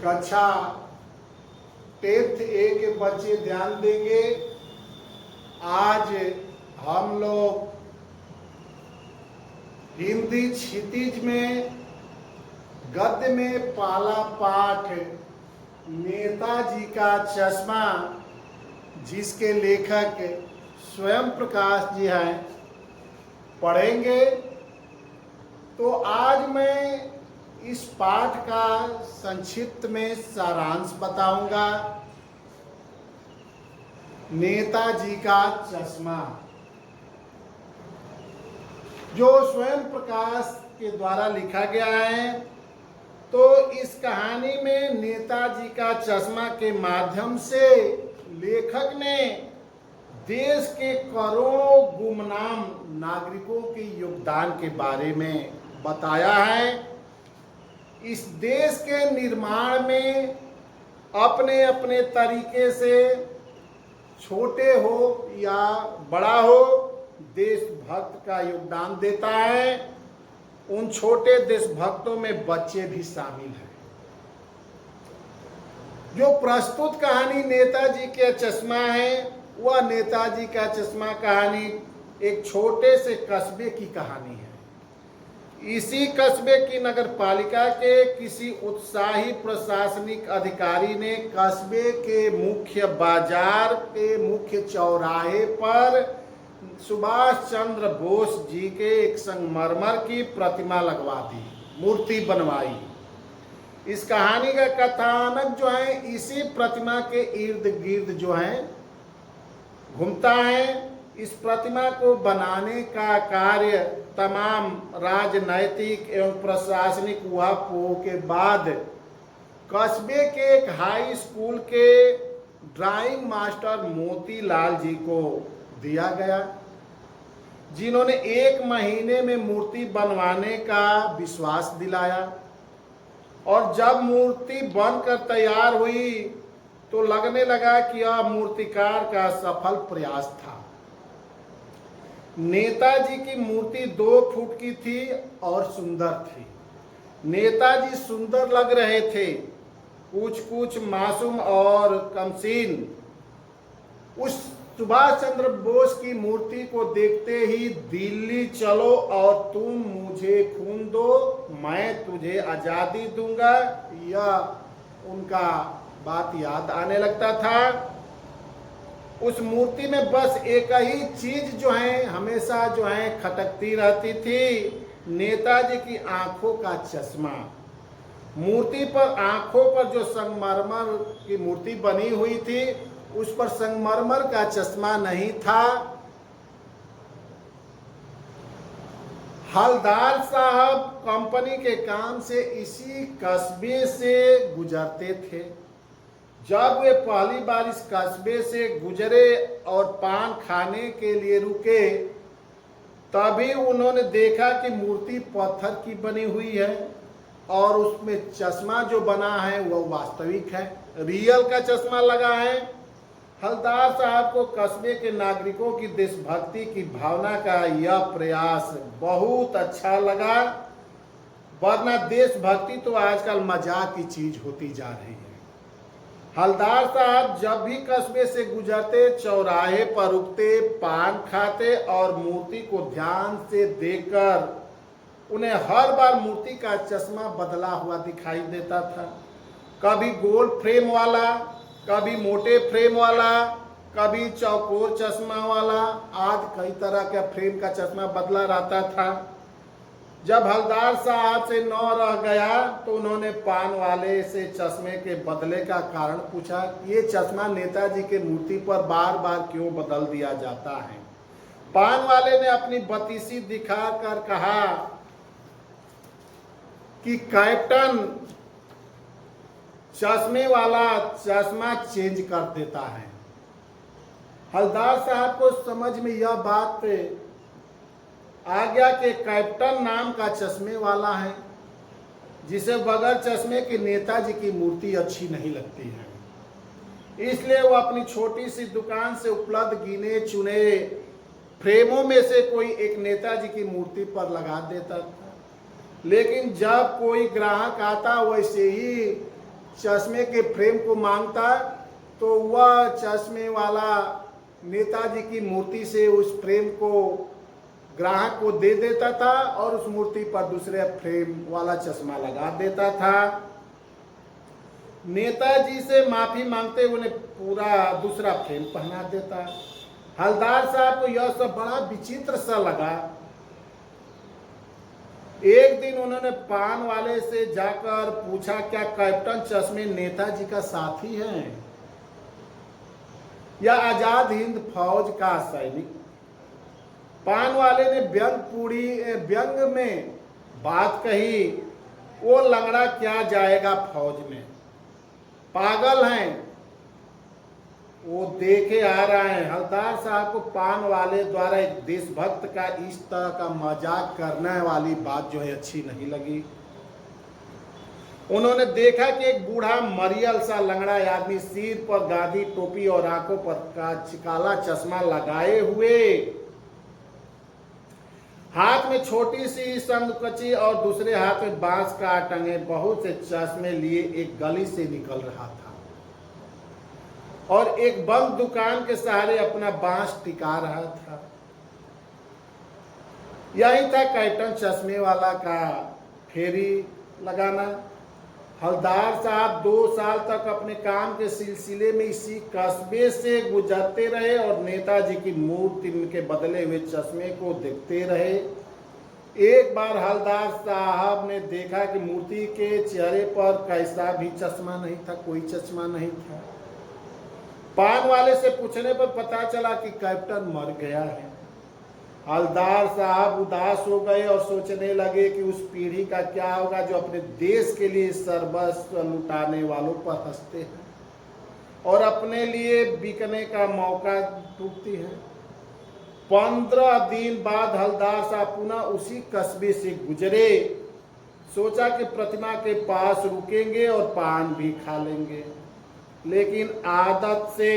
कक्षा 10th A के बच्चे ध्यान देंगे। आज हम लोग हिंदी क्षितिज में गद्य में पहला पाठ नेताजी का चश्मा, जिसके लेखक स्वयं प्रकाश जी हैं, पढ़ेंगे। तो आज मैं इस पाठ का संक्षिप्त में सारांश बताऊंगा। नेताजी का चश्मा, जो स्वयं प्रकाश के द्वारा लिखा गया है। तो इस कहानी में नेताजी का चश्मा के माध्यम से लेखक ने देश के करोड़ों गुमनाम नागरिकों के योगदान के बारे में बताया है। इस देश के निर्माण में अपने अपने तरीके से, छोटे हो या बड़ा हो, देशभक्त का योगदान देता है। उन छोटे देशभक्तों में बच्चे भी शामिल हैं। जो प्रस्तुत कहानी नेताजी का चश्मा है, वह नेताजी का चश्मा कहानी एक छोटे से कस्बे की कहानी है। इसी कस्बे की नगर पालिका के किसी उत्साही प्रशासनिक अधिकारी ने कस्बे के मुख्य बाजार के मुख्य चौराहे पर सुभाष चंद्र बोस जी के एक संगमरमर की प्रतिमा लगवा दी, मूर्ति बनवाई। इस कहानी का कथानक जो है इसी प्रतिमा के इर्द गिर्द जो है घूमता है। इस प्रतिमा को बनाने का कार्य तमाम राजनैतिक एवं प्रशासनिक उहापोह के बाद कस्बे के एक हाई स्कूल के ड्राइंग मास्टर मोतीलाल जी को दिया गया, जिन्होंने 1 महीने में मूर्ति बनवाने का विश्वास दिलाया। और जब मूर्ति बनकर तैयार हुई तो लगने लगा कि यह मूर्तिकार का सफल प्रयास था। नेताजी की मूर्ति 2 फुट की थी और सुंदर थी। नेताजी सुंदर लग रहे थे, कुछ मासूम और कमसीन। उस सुभाष चंद्र बोस की मूर्ति को देखते ही दिल्ली चलो और तुम मुझे खून दो, मैं तुझे आजादी दूंगा, यह उनका बात याद आने लगता था। उस मूर्ति में बस एक ही चीज जो है हमेशा जो है खटकती रहती थी, नेताजी की आंखों का चश्मा। मूर्ति पर आंखों पर जो संगमरमर की मूर्ति बनी हुई थी, उस पर संगमरमर का चश्मा नहीं था। हलदार साहब कंपनी के काम से इसी कस्बे से गुजरते थे। जब वे पहली बार इस कस्बे से गुजरे और पान खाने के लिए रुके, तभी उन्होंने देखा कि मूर्ति पत्थर की बनी हुई है और उसमें चश्मा जो बना है वह वास्तविक है, रियल का चश्मा लगा है। हलदार साहब को कस्बे के नागरिकों की देशभक्ति की भावना का यह प्रयास बहुत अच्छा लगा, वरना देशभक्ति तो आजकल मजाक की चीज होती जा रही है। हलदार साहब जब भी कस्बे से गुजरते, चौराहे पर रुकते, पान खाते और मूर्ति को ध्यान से देखकर उन्हें हर बार मूर्ति का चश्मा बदला हुआ दिखाई देता था। कभी गोल फ्रेम वाला, कभी मोटे फ्रेम वाला, कभी चौकोर चश्मा वाला, आज कई तरह का फ्रेम का चश्मा बदला रहता था। जब हलदार साहब से न रह गया तो उन्होंने पान वाले से चश्मे के बदले का कारण पूछा। ये चश्मा नेताजी के मूर्ति पर बार बार क्यों बदल दिया जाता है? पान वाले ने अपनी बतीसी दिखाकर कहा कि कैप्टन चश्मे वाला चश्मा चेंज कर देता है। हलदार साहब को समझ में यह बात आ गया कि कैप्टन नाम का चश्मे वाला है, जिसे बगैर चश्मे के नेताजी की मूर्ति अच्छी नहीं लगती है। इसलिए वो अपनी छोटी सी दुकान से उपलब्ध गिने चुने फ्रेमों में से कोई एक नेताजी की मूर्ति पर लगा देता था। लेकिन जब कोई ग्राहक आता, वैसे ही चश्मे के फ्रेम को मांगता तो वह चश्मे वाला नेताजी की मूर्ति से उस फ्रेम को ग्राहक को दे देता था और उस मूर्ति पर दूसरे फ्रेम वाला चश्मा लगा देता था। नेताजी से माफी मांगते उन्हें पूरा दूसरा फ्रेम पहना देता। हलदार साहब को यह सब बड़ा विचित्र सा लगा। एक दिन उन्होंने पान वाले से जाकर पूछा, क्या कैप्टन चश्मे नेताजी का साथी है या आजाद हिंद फौज का सैनिक? पान वाले ने व्यंग में बात कही, वो लंगड़ा क्या जाएगा फौज में, पागल हैं, वो देखे आ रहा है। हलदार साहब को पान वाले द्वारा एक देशभक्त का इस तरह का मजाक करने वाली बात जो है अच्छी नहीं लगी। उन्होंने देखा कि एक बूढ़ा मरियल सा लंगड़ा आदमी सिर पर गादी टोपी और आंखों पर काला चश्मा लगाए हुए, हाथ में छोटी सी संदकची और दूसरे हाथ में बांस का टंगे बहुत से चश्मे लिए एक गली से निकल रहा था और एक बंद दुकान के सहारे अपना बांस टिका रहा था। यही था कैप्टन चश्मे वाला का फेरी लगाना। हलदार साहब 2 साल तक अपने काम के सिलसिले में इसी कस्बे से गुजरते रहे और नेताजी की मूर्ति के बदले हुए चश्मे को देखते रहे। एक बार हलदार साहब ने देखा कि मूर्ति के चेहरे पर कैसा भी चश्मा नहीं था, कोई चश्मा नहीं था। पान वाले से पूछने पर पता चला कि कैप्टन मर गया है। हलदार साहब उदास हो गए और सोचने लगे कि उस पीढ़ी का क्या होगा जो अपने देश के लिए सर्वस्व लुटाने वालों पर हंसते हैं और अपने लिए बिकने का मौका ढूंढती है। 15 दिन बाद हलदार साहब पुनः उसी कस्बे से गुजरे। सोचा कि प्रतिमा के पास रुकेंगे और पान भी खा लेंगे, लेकिन आदत से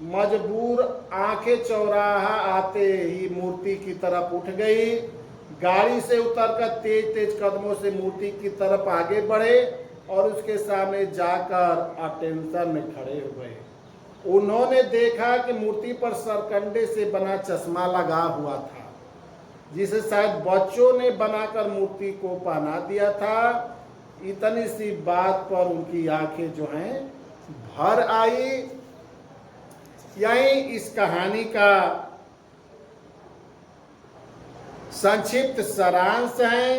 मजबूर आंखें चौराहा आते ही मूर्ति की तरफ उठ गई। गाड़ी से उतरकर तेज तेज कदमों से मूर्ति की तरफ आगे बढ़े और उसके सामने जाकर अटेंशन में खड़े हो गए। उन्होंने देखा कि मूर्ति पर सरकंडे से बना चश्मा लगा हुआ था, जिसे शायद बच्चों ने बनाकर मूर्ति को पहना दिया था। इतनी सी बात पर उनकी आंखें जो हैं भर आई। यही इस कहानी का संक्षिप्त सारांश है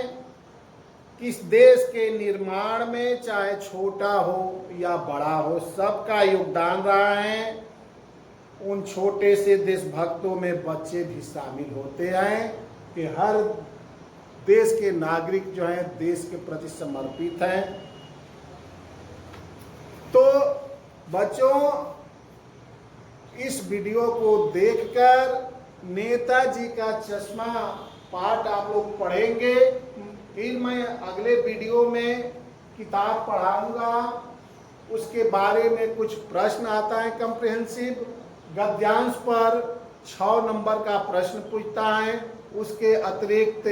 कि इस देश के निर्माण में चाहे छोटा हो या बड़ा हो, सबका योगदान रहा है। उन छोटे से देशभक्तों में बच्चे भी शामिल होते हैं कि हर देश के नागरिक जो हैं देश के प्रति समर्पित हैं। तो बच्चों, इस वीडियो को देखकर नेताजी का चश्मा पाठ आप लोग पढ़ेंगे। फिर मैं अगले वीडियो में किताब पढ़ाऊंगा, उसके बारे में कुछ प्रश्न आता है कंप्रिहेंसिव गद्यांश पर 6 नंबर का प्रश्न पूछता है। उसके अतिरिक्त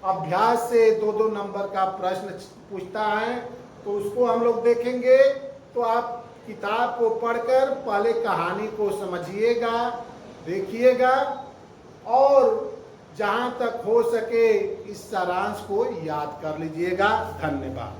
अभ्यास से 2-2 नंबर का प्रश्न पूछता है, तो उसको हम लोग देखेंगे। तो आप किताब को पढ़कर पहले कहानी को समझिएगा, देखिएगा और जहाँ तक हो सके इस सारांश को याद कर लीजिएगा। धन्यवाद।